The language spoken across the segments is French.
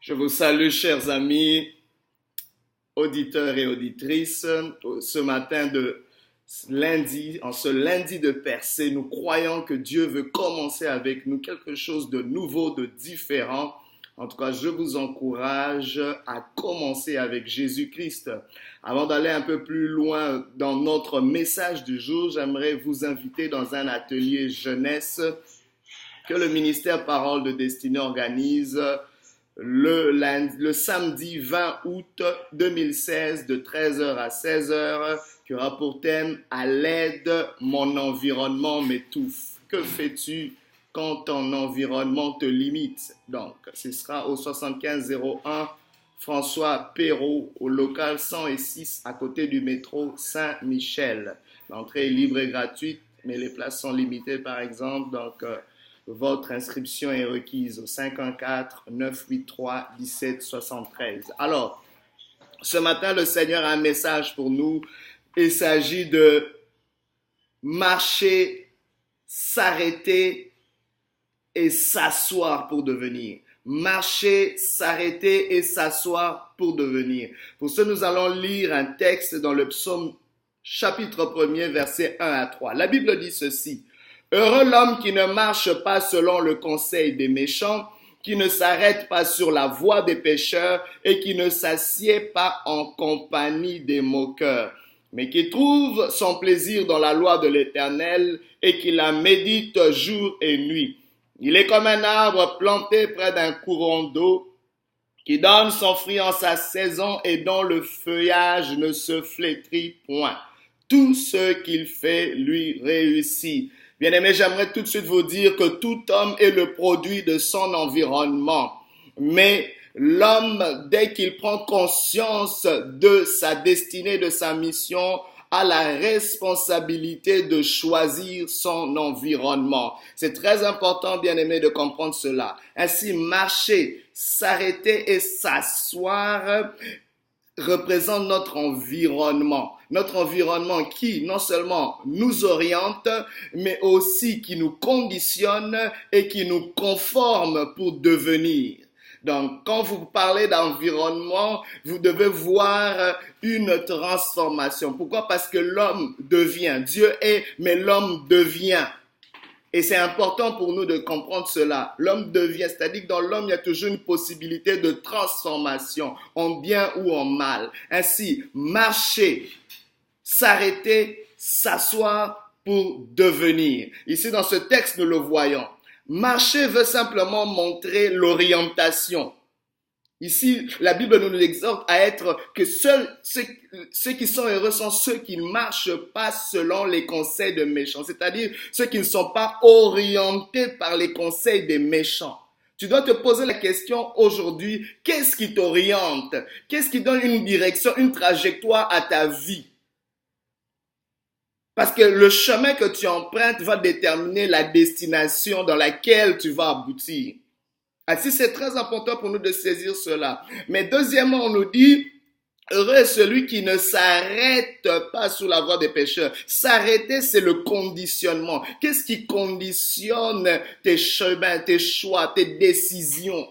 Je vous salue, chers amis, auditeurs et auditrices. Ce matin de lundi, en ce lundi de percée, nous croyons que Dieu veut commencer avec nous quelque chose de nouveau, de différent. En tout cas, je vous encourage à commencer avec Jésus-Christ. Avant d'aller un peu plus loin dans notre message du jour, j'aimerais vous inviter dans un atelier jeunesse que le ministère Parole de Destinée organise le samedi 20 août 2016 de 13h à 16h, qui aura pour thème « À l'aide, mon environnement m'étouffe ». Que fais-tu quand ton environnement te limite? Donc, ce sera au 7501 François Perrault, au local 106 à côté du métro Saint-Michel. L'entrée est libre et gratuite, mais les places sont limitées par exemple, donc votre inscription est requise au 514-983-1773. Alors, ce matin, le Seigneur a un message pour nous. Il s'agit de marcher, s'arrêter et s'asseoir pour devenir. Marcher, s'arrêter et s'asseoir pour devenir. Pour ce, nous allons lire un texte dans le psaume chapitre 1er, versets 1 à 3. La Bible dit ceci. Heureux l'homme qui ne marche pas selon le conseil des méchants, qui ne s'arrête pas sur la voie des pécheurs et qui ne s'assied pas en compagnie des moqueurs, mais qui trouve son plaisir dans la loi de l'Éternel et qui la médite jour et nuit. Il est comme un arbre planté près d'un courant d'eau qui donne son fruit en sa saison et dont le feuillage ne se flétrit point. Tout ce qu'il fait lui réussit. Bien-aimés, j'aimerais tout de suite vous dire que tout homme est le produit de son environnement. Mais l'homme, dès qu'il prend conscience de sa destinée, de sa mission, a la responsabilité de choisir son environnement. C'est très important, bien-aimés, de comprendre cela. Ainsi, marcher, s'arrêter et s'asseoir représente notre environnement. Notre environnement qui non seulement nous oriente, mais aussi qui nous conditionne et qui nous conforme pour devenir. Donc, quand vous parlez d'environnement, vous devez voir une transformation. Pourquoi? Parce que l'homme devient. Dieu est, mais l'homme devient. Et c'est important pour nous de comprendre cela. L'homme devient, c'est-à-dire que dans l'homme, il y a toujours une possibilité de transformation, en bien ou en mal. Ainsi, marcher, s'arrêter, s'asseoir pour devenir. Ici, dans ce texte, nous le voyons. Marcher veut simplement montrer l'orientation. Ici, la Bible nous exhorte à être que seuls ceux qui sont heureux sont ceux qui ne marchent pas selon les conseils de méchants, c'est-à-dire ceux qui ne sont pas orientés par les conseils des méchants. Tu dois te poser la question aujourd'hui, qu'est-ce qui t'oriente? Qu'est-ce qui donne une direction, une trajectoire à ta vie? Parce que le chemin que tu empruntes va déterminer la destination dans laquelle tu vas aboutir. Ainsi, c'est très important pour nous de saisir cela. Mais deuxièmement, on nous dit, heureux est celui qui ne s'arrête pas sur la voie des pécheurs. S'arrêter, c'est le conditionnement. Qu'est-ce qui conditionne tes chemins, tes choix, tes décisions?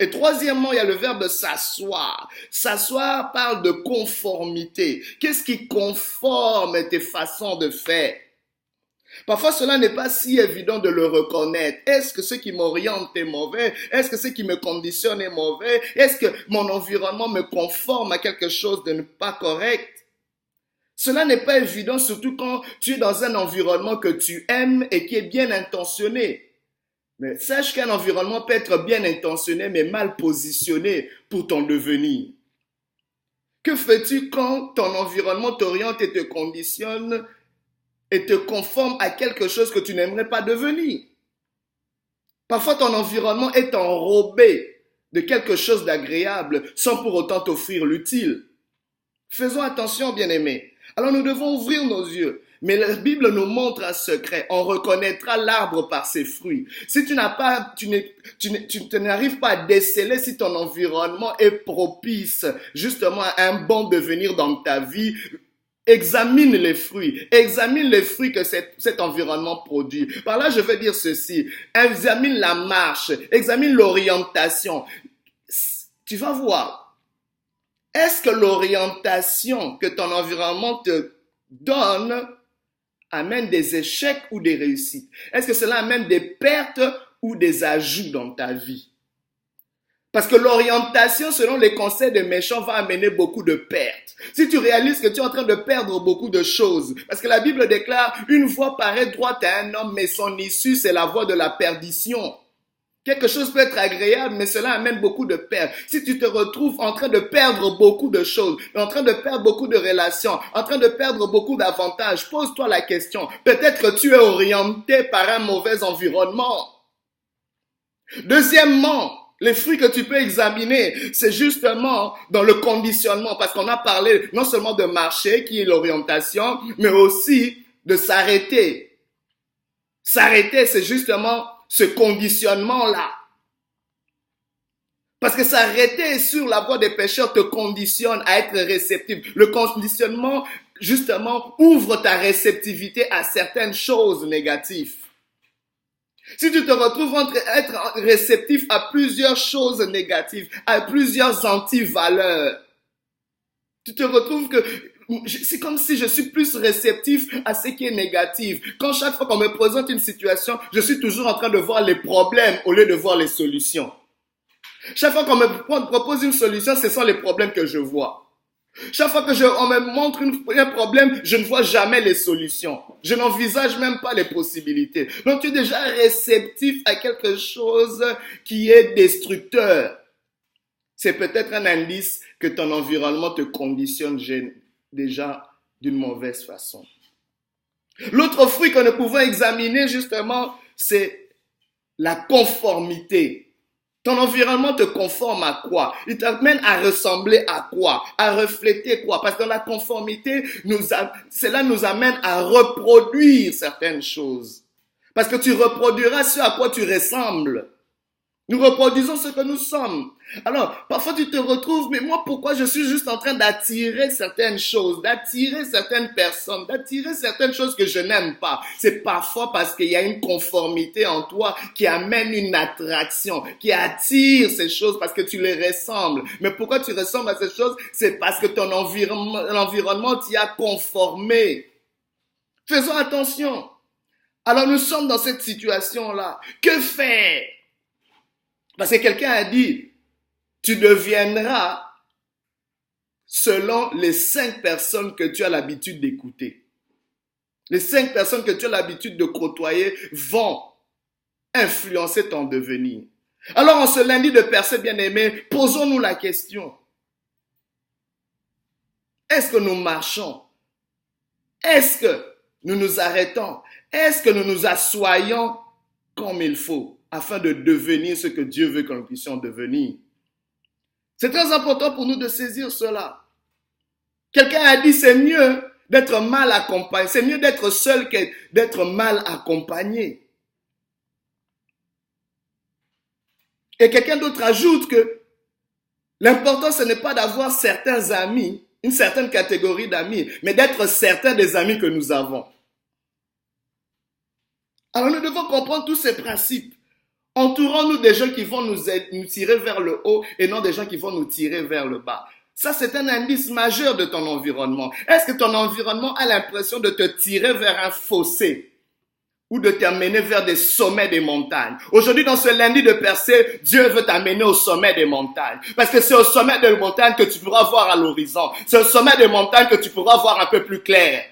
Et troisièmement, il y a le verbe s'asseoir. S'asseoir parle de conformité. Qu'est-ce qui conforme tes façons de faire? Parfois, cela n'est pas si évident de le reconnaître. Est-ce que ce qui m'oriente est mauvais? Est-ce que ce qui me conditionne est mauvais? Est-ce que mon environnement me conforme à quelque chose de pas correct? Cela n'est pas évident, surtout quand tu es dans un environnement que tu aimes et qui est bien intentionné. Mais sache qu'un environnement peut être bien intentionné, mais mal positionné pour ton devenir. Que fais-tu quand ton environnement t'oriente et te conditionne et te conforme à quelque chose que tu n'aimerais pas devenir? Parfois, ton environnement est enrobé de quelque chose d'agréable sans pour autant t'offrir l'utile. Faisons attention, bien-aimés. Alors, nous devons ouvrir nos yeux. Mais la Bible nous montre un secret. On reconnaîtra l'arbre par ses fruits. Si tu n'arrives pas à déceler si ton environnement est propice justement à un bon devenir dans ta vie, examine les fruits que cet environnement produit. Par là, je veux dire ceci. Examine la marche, examine l'orientation. tu vas voir. Est-ce que l'orientation que ton environnement te donne amène des échecs ou des réussites? Est-ce que cela amène des pertes ou des ajouts dans ta vie? Parce que l'orientation, selon les conseils des méchants, va amener beaucoup de pertes. Si tu réalises que tu es en train de perdre beaucoup de choses, parce que la Bible déclare, une voie paraît droite à un homme, mais son issue, c'est la voie de la perdition. Quelque chose peut être agréable, mais cela amène beaucoup de pertes. Si tu te retrouves en train de perdre beaucoup de choses, en train de perdre beaucoup de relations, en train de perdre beaucoup d'avantages, pose-toi la question. Peut-être que tu es orienté par un mauvais environnement. Deuxièmement, les fruits que tu peux examiner, c'est justement dans le conditionnement, parce qu'on a parlé non seulement de marcher, qui est l'orientation, mais aussi de s'arrêter. S'arrêter, c'est justement ce conditionnement-là. Parce que s'arrêter sur la voie des pécheurs te conditionne à être réceptif. Le conditionnement, justement, ouvre ta réceptivité à certaines choses négatives. Si tu te retrouves entre être réceptif à plusieurs choses négatives, à plusieurs anti-valeurs, tu te retrouves que c'est comme si je suis plus réceptif à ce qui est négatif. Quand chaque fois qu'on me présente une situation, je suis toujours en train de voir les problèmes au lieu de voir les solutions. Chaque fois qu'on me propose une solution, ce sont les problèmes que je vois. Chaque fois que on me montre un problème, je ne vois jamais les solutions. Je n'envisage même pas les possibilités. Donc tu es déjà réceptif à quelque chose qui est destructeur. C'est peut-être un indice que ton environnement te conditionne déjà d'une mauvaise façon. L'autre fruit que nous pouvons examiner justement, c'est la conformité. Ton environnement te conforme à quoi? Il t'amène à ressembler à quoi? À refléter quoi? Parce que dans la conformité, cela nous amène à reproduire certaines choses. Parce que tu reproduiras ce à quoi tu ressembles. Nous reproduisons ce que nous sommes. Alors, parfois tu te retrouves, mais moi pourquoi je suis juste en train d'attirer certaines choses, d'attirer certaines personnes, d'attirer certaines choses que je n'aime pas? C'est parfois parce qu'il y a une conformité en toi qui amène une attraction, qui attire ces choses parce que tu les ressembles. Mais pourquoi tu ressembles à ces choses? C'est parce que ton l'environnement t'y a conformé. Faisons attention. Alors nous sommes dans cette situation-là. Que faire? Parce que quelqu'un a dit, tu deviendras selon les 5 personnes que tu as l'habitude d'écouter. Les 5 personnes que tu as l'habitude de côtoyer vont influencer ton devenir. Alors en ce lundi de percée bien-aimé, posons-nous la question. Est-ce que nous marchons? Est-ce que nous nous arrêtons? Est-ce que nous nous assoyons comme il faut afin de devenir ce que Dieu veut que nous puissions devenir? C'est très important pour nous de saisir cela. Quelqu'un a dit, c'est mieux d'être mal accompagné. C'est mieux d'être seul que d'être mal accompagné. Et quelqu'un d'autre ajoute que l'important, ce n'est pas d'avoir certains amis, une certaine catégorie d'amis, mais d'être certains des amis que nous avons. Alors nous devons comprendre tous ces principes. Entourons-nous des gens qui vont nous tirer vers le haut et non des gens qui vont nous tirer vers le bas. Ça, c'est un indice majeur de ton environnement. Est-ce que ton environnement a l'impression de te tirer vers un fossé ou de t'amener vers des sommets des montagnes? Aujourd'hui, dans ce lundi de percée, Dieu veut t'amener au sommet des montagnes. Parce que c'est au sommet des montagnes que tu pourras voir à l'horizon. C'est au sommet des montagnes que tu pourras voir un peu plus clair.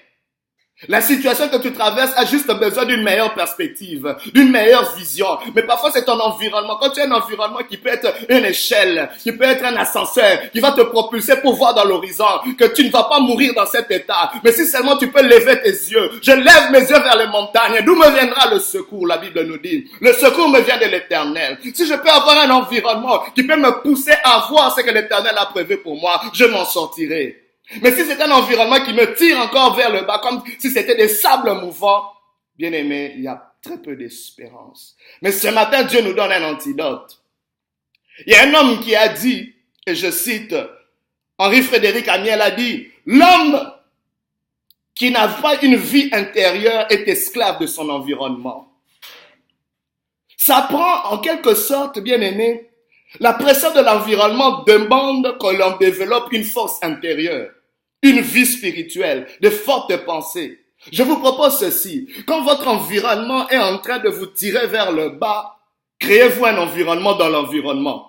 La situation que tu traverses a juste besoin d'une meilleure perspective, d'une meilleure vision. Mais parfois, c'est ton environnement. Quand tu as un environnement qui peut être une échelle, qui peut être un ascenseur, qui va te propulser pour voir dans l'horizon, que tu ne vas pas mourir dans cet état. Mais si seulement tu peux lever tes yeux. Je lève mes yeux vers les montagnes. D'où me viendra le secours? La Bible nous dit. Le secours me vient de l'Éternel. Si je peux avoir un environnement qui peut me pousser à voir ce que l'Éternel a prévu pour moi, je m'en sortirai. Mais si c'est un environnement qui me tire encore vers le bas, comme si c'était des sables mouvants, bien aimé, il y a très peu d'espérance. Mais ce matin, Dieu nous donne un antidote. Il y a un homme qui a dit, et je cite, Henri-Frédéric Amiel a dit, l'homme qui n'a pas une vie intérieure est esclave de son environnement. Ça prend en quelque sorte, bien aimé, La pression de l'environnement demande que l'on développe une force intérieure, une vie spirituelle, de fortes pensées. Je vous propose ceci. Quand votre environnement est en train de vous tirer vers le bas, créez-vous un environnement dans l'environnement.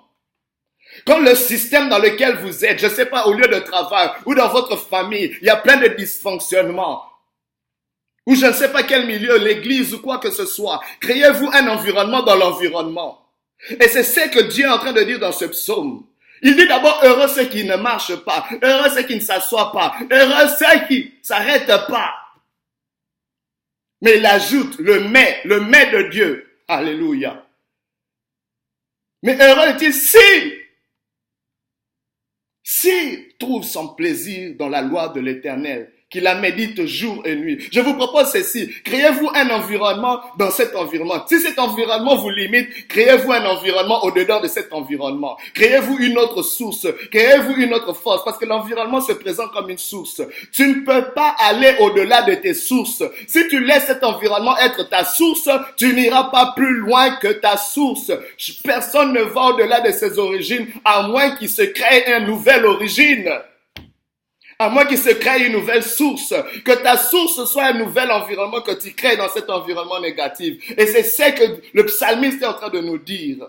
Quand le système dans lequel vous êtes, je ne sais pas, au lieu de travail ou dans votre famille, il y a plein de dysfonctionnements, ou je ne sais pas quel milieu, l'église ou quoi que ce soit, créez-vous un environnement dans l'environnement. Et c'est ce que Dieu est en train de dire dans ce psaume. Il dit d'abord, heureux ceux qui ne marchent pas, heureux ceux qui ne s'assoient pas, heureux ceux qui ne s'arrêtent pas. Mais il ajoute le mais de Dieu. Alléluia. Mais heureux est-il s'il trouve son plaisir dans la loi de l'Éternel, qu'il la médite jour et nuit. Je vous propose ceci. Créez-vous un environnement dans cet environnement. Si cet environnement vous limite, créez-vous un environnement au-dedans de cet environnement. Créez-vous une autre source. Créez-vous une autre force. Parce que l'environnement se présente comme une source. Tu ne peux pas aller au-delà de tes sources. Si tu laisses cet environnement être ta source, tu n'iras pas plus loin que ta source. Personne ne va au-delà de ses origines, à moins qu'il se crée une nouvelle origine. À moins qu'il se crée une nouvelle source, que ta source soit un nouvel environnement que tu crées dans cet environnement négatif. Et c'est ce que le psalmiste est en train de nous dire.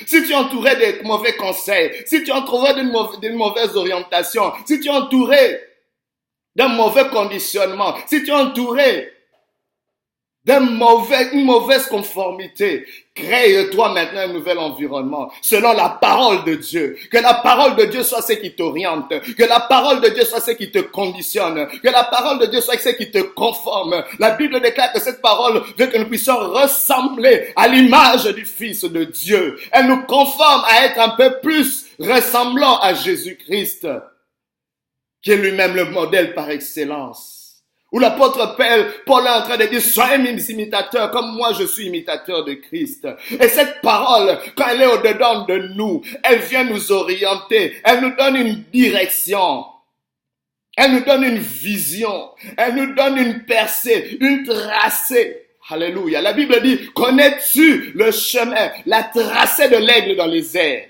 Si tu es entouré de mauvais conseils, si tu es entouré d'une mauvaise orientation, si tu es entouré d'un mauvais conditionnement, si tu es entouré d'une mauvaise conformité, crée-toi maintenant un nouvel environnement selon la parole de Dieu. Que la parole de Dieu soit ce qui t'oriente, que la parole de Dieu soit ce qui te conditionne, que la parole de Dieu soit ce qui te conforme. La Bible déclare que cette parole veut que nous puissions ressembler à l'image du Fils de Dieu. Elle nous conforme à être un peu plus ressemblant à Jésus-Christ, qui est lui-même le modèle par excellence. Où l'apôtre Paul est en train de dire, soyez mes imitateurs comme moi je suis imitateur de Christ. Et cette parole, quand elle est au-dedans de nous, elle vient nous orienter, elle nous donne une direction, elle nous donne une vision, elle nous donne une percée, une tracée. Alléluia. La Bible dit, connais-tu le chemin, la tracée de l'aigle dans les airs?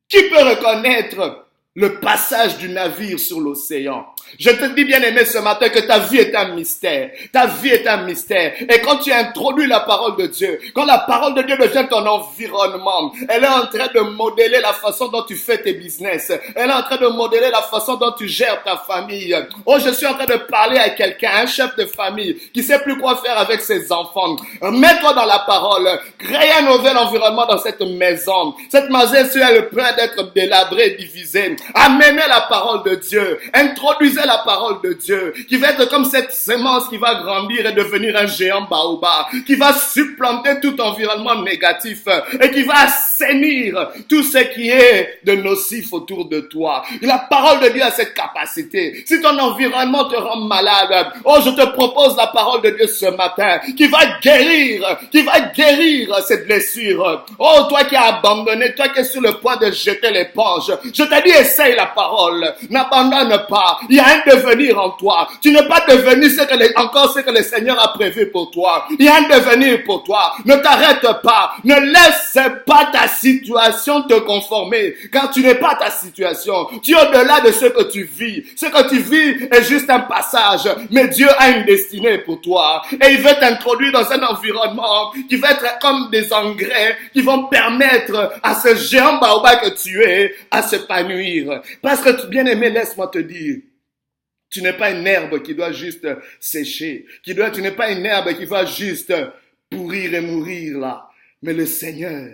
Qui peut reconnaître le passage du navire sur l'océan? Je te dis, bien-aimé, ce matin, que ta vie est un mystère. Ta vie est un mystère. Et quand tu introduis la parole de Dieu, quand la parole de Dieu devient ton environnement, elle est en train de modeler la façon dont tu fais tes business. Elle est en train de modeler la façon dont tu gères ta famille. Oh, je suis en train de parler à quelqu'un, un chef de famille, qui sait plus quoi faire avec ses enfants. Mets-toi dans la parole. Crée un nouvel environnement dans cette maison. Cette maison, elle est le point d'être délabrée, divisée. Amenez la parole de Dieu. Introduisez la parole de Dieu, qui va être comme cette sémence qui va grandir et devenir un géant baobab, qui va supplanter tout environnement négatif et qui va assainir tout ce qui est de nocif autour de toi. Et la parole de Dieu a cette capacité. Si ton environnement te rend malade, oh, je te propose la parole de Dieu ce matin, qui va guérir cette blessure. Oh, toi qui as abandonné, toi qui es sur le point de jeter l'éponge, je te dis, essaye la parole, n'abandonne pas. Il y a un devenir en toi. Tu n'es pas devenu encore ce que le Seigneur a prévu pour toi. Il y a un devenir pour toi. Ne t'arrête pas. Ne laisse pas ta situation te conformer. Car tu n'es pas ta situation. Tu es au-delà de ce que tu vis. Ce que tu vis est juste un passage. Mais Dieu a une destinée pour toi. Et il veut t'introduire dans un environnement qui va être comme des engrais qui vont permettre à ce géant baobab que tu es à s'épanouir. Parce que, bien-aimé, laisse-moi te dire, tu n'es pas une herbe qui doit juste sécher. Tu n'es pas une herbe qui va juste pourrir et mourir là. Mais le Seigneur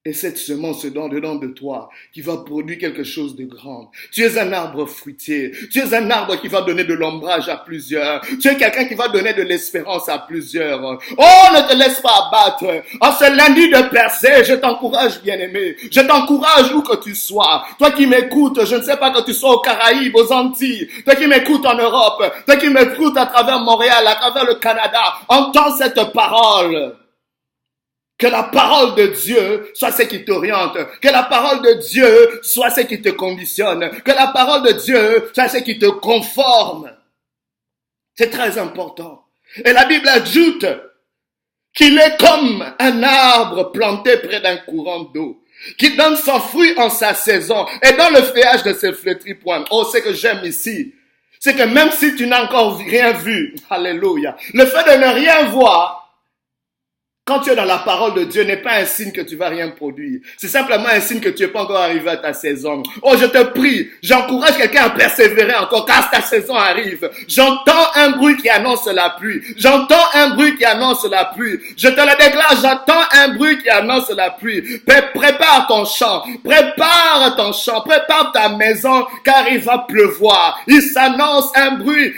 est cette semence dedans de toi qui va produire quelque chose de grand. Tu es un arbre fruitier. Tu es un arbre qui va donner de l'ombrage à plusieurs. Tu es quelqu'un qui va donner de l'espérance à plusieurs. Oh, ne te laisse pas abattre. En ce lundi de percée, je t'encourage, bien-aimé. Je t'encourage où que tu sois. Toi qui m'écoutes, je ne sais pas que tu sois aux Caraïbes, aux Antilles. Toi qui m'écoutes en Europe. Toi qui m'écoutes à travers Montréal, à travers le Canada. Entends cette parole. Que la parole de Dieu soit ce qui t'oriente. Que la parole de Dieu soit ce qui te conditionne. Que la parole de Dieu soit ce qui te conforme. C'est très important. Et la Bible ajoute qu'il est comme un arbre planté près d'un courant d'eau, qui donne son fruit en sa saison et dans le feuillage de ses flétris point. Oh, ce que j'aime ici, c'est que même si tu n'as encore rien vu, alléluia, le fait de ne rien voir, quand tu es dans la parole de Dieu, n'est pas un signe que tu vas rien produire. C'est simplement un signe que tu n'es pas encore arrivé à ta saison. Oh, je te prie, j'encourage quelqu'un à persévérer encore, car ta saison arrive. J'entends un bruit qui annonce la pluie. J'entends un bruit qui annonce la pluie. Je te le déclare, j'entends un bruit qui annonce la pluie. Prépare ton champ, prépare ta maison, car il va pleuvoir. Il s'annonce un bruit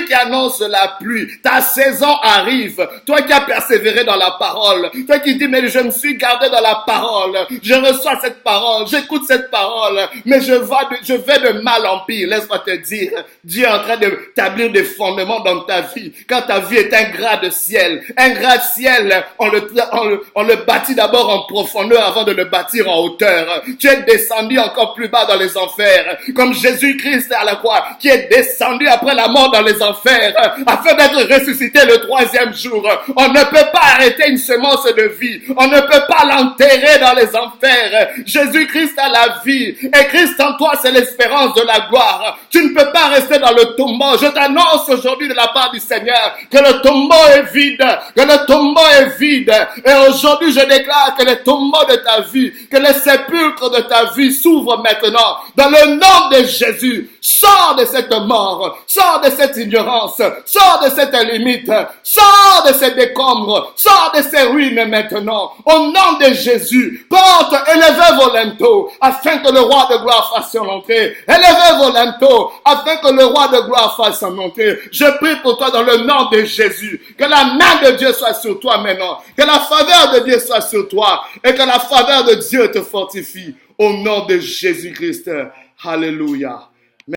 qui annonce la pluie. Ta saison arrive. Toi qui as persévéré dans la parole, toi qui dis, mais je me suis gardé dans la parole, je reçois cette parole, j'écoute cette parole, mais je vais de mal en pire. Laisse-moi te dire, Dieu est en train d'établir des fondements dans ta vie, quand ta vie est un gratte-ciel. Un gratte-ciel, on le bâtit d'abord en profondeur avant de le bâtir en hauteur. Tu es descendu encore plus bas dans les enfers, comme Jésus-Christ à la croix, qui est descendu après la mort dans les enfers, afin d'être ressuscité le 3e jour. On ne peut pas arrêter une semence de vie. On ne peut pas l'enterrer dans les enfers. Jésus-Christ a la vie. Et Christ en toi, c'est l'espérance de la gloire. Tu ne peux pas rester dans le tombeau. Je t'annonce aujourd'hui de la part du Seigneur que le tombeau est vide. Que le tombeau est vide. Et aujourd'hui, je déclare que les tombeaux de ta vie, que les sépulcres de ta vie s'ouvrent maintenant. Dans le nom de Jésus, sors de cette mort. Sors de cette ignorance. Sors de cette limite. Sors de ces décombres. Sors de ces ruines maintenant. Au nom de Jésus, porte, élevez vos linteaux, afin que le roi de gloire fasse son entrée. Élevez vos linteaux, afin que le roi de gloire fasse son entrée. Je prie pour toi dans le nom de Jésus. Que la main de Dieu soit sur toi maintenant. Que la faveur de Dieu soit sur toi. Et que la faveur de Dieu te fortifie. Au nom de Jésus-Christ. Alléluia.